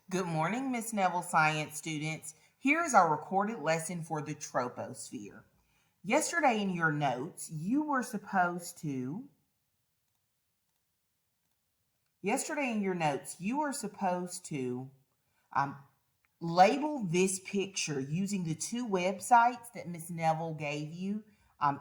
Good morning, Miss Neville Science students. Here is our recorded lesson for the troposphere. Yesterday in your notes, you were supposed to um, label this picture using the two websites that Miss Neville gave you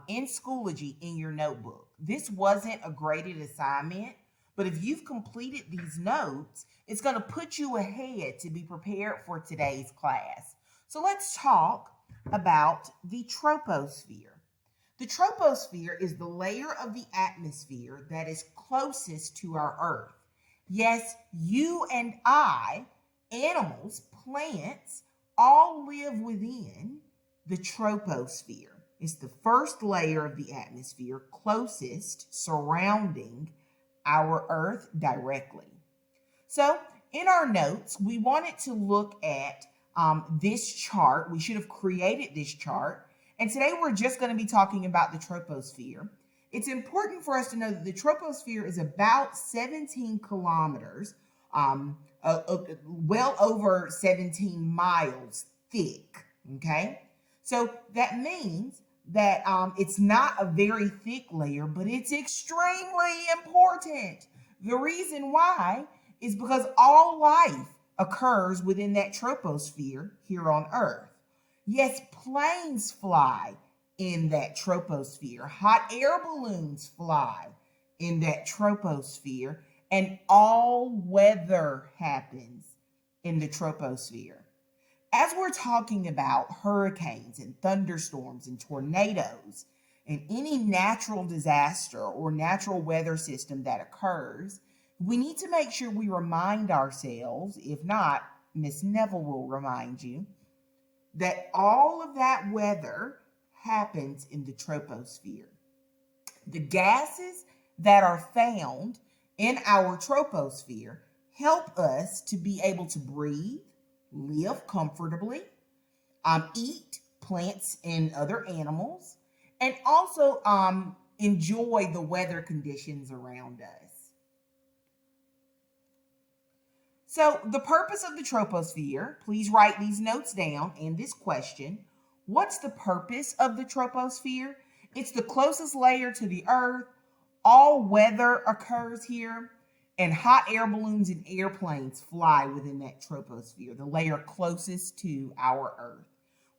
in Schoology in your notebook. This wasn't a graded assignment, but if you've completed these notes, it's going to put you ahead to be prepared for today's class. So let's talk about the troposphere. The troposphere is the layer of the atmosphere that is closest to our Earth. Yes, you and I, animals, plants, all live within the troposphere. It's the first layer of the atmosphere closest surrounding our Earth directly. So in our notes, we wanted to look at this chart. We should have created this chart. And today we're just going to be talking about the troposphere. It's important for us to know that the troposphere is about 17 kilometers, well over 17 miles thick, okay? So that means that it's not a very thick layer, but it's extremely important. The reason why is because all life occurs within that troposphere here on Earth. Yes, planes fly in that troposphere. Hot air balloons fly in that troposphere, and all weather happens in the troposphere. As we're talking about hurricanes and thunderstorms and tornadoes and any natural disaster or natural weather system that occurs, we need to make sure we remind ourselves, if not, Miss Neville will remind you, that all of that weather happens in the troposphere. The gases that are found in our troposphere help us to be able to breathe, live comfortably, eat plants and other animals, and also enjoy the weather conditions around us. So the purpose of the troposphere, please write these notes down and this question. What's the purpose of the troposphere? It's the closest layer to the Earth. All weather occurs here, and hot air balloons and airplanes fly within that troposphere, the layer closest to our Earth.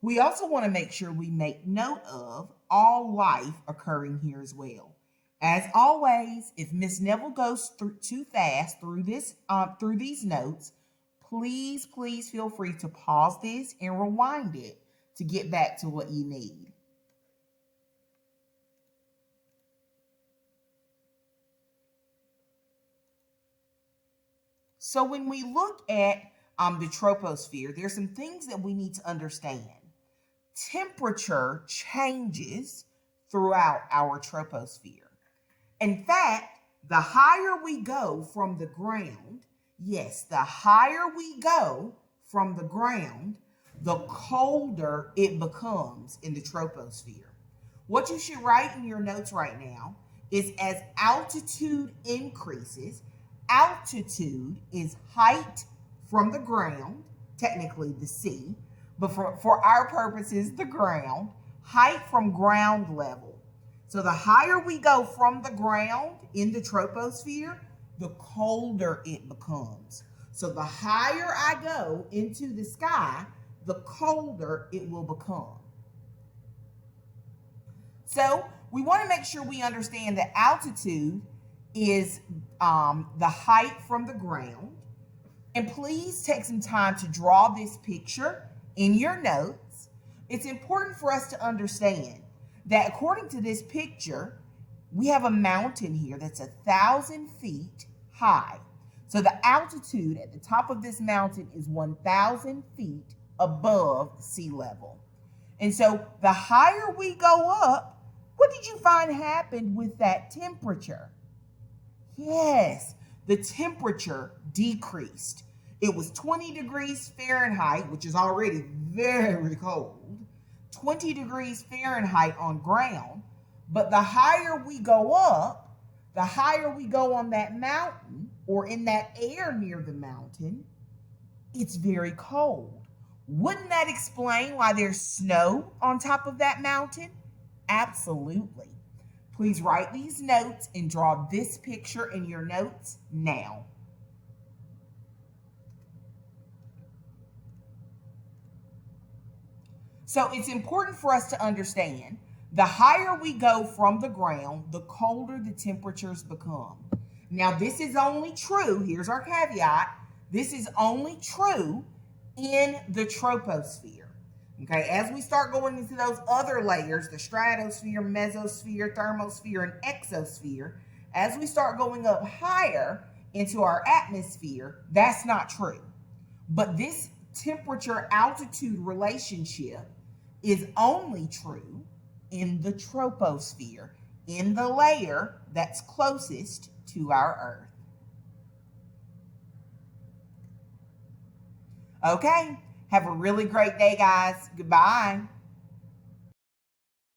We also want to make sure we make note of all life occurring here as well. As always, if Miss Neville goes too fast through these notes, please feel free to pause this and rewind it to get back to what you need. So when we look at the troposphere, there's some things that we need to understand. Temperature changes throughout our troposphere. In fact, the higher we go from the ground, yes, the higher we go from the ground, the colder it becomes in the troposphere. What you should write in your notes right now is as altitude increases, altitude is height from the ground, technically the sea, but for our purposes, the ground, height from ground level. So the higher we go from the ground in the troposphere, the colder it becomes. So the higher I go into the sky, the colder it will become. So we want to make sure we understand that altitude is the height from the ground. And please take some time to draw this picture in your notes. It's important for us to understand that according to this picture, we have a mountain here that's 1,000 feet high. So the altitude at the top of this mountain is 1,000 feet above sea level. And so the higher we go up, what did you find happened with that temperature? Yes, the temperature decreased. It was 20 degrees Fahrenheit, which is already very cold, 20 degrees Fahrenheit on ground. But the higher we go up, the higher we go on that mountain or in that air near the mountain, it's very cold. Wouldn't that explain why there's snow on top of that mountain? Absolutely. Please write these notes and draw this picture in your notes now. So it's important for us to understand the higher we go from the ground, the colder the temperatures become. Now, this is only true, here's our caveat, this is only true in the troposphere. Okay, as we start going into those other layers, the stratosphere, mesosphere, thermosphere, and exosphere, as we start going up higher into our atmosphere, that's not true. But this temperature altitude relationship is only true in the troposphere, in the layer that's closest to our Earth. Okay, have a really great day, guys. Goodbye.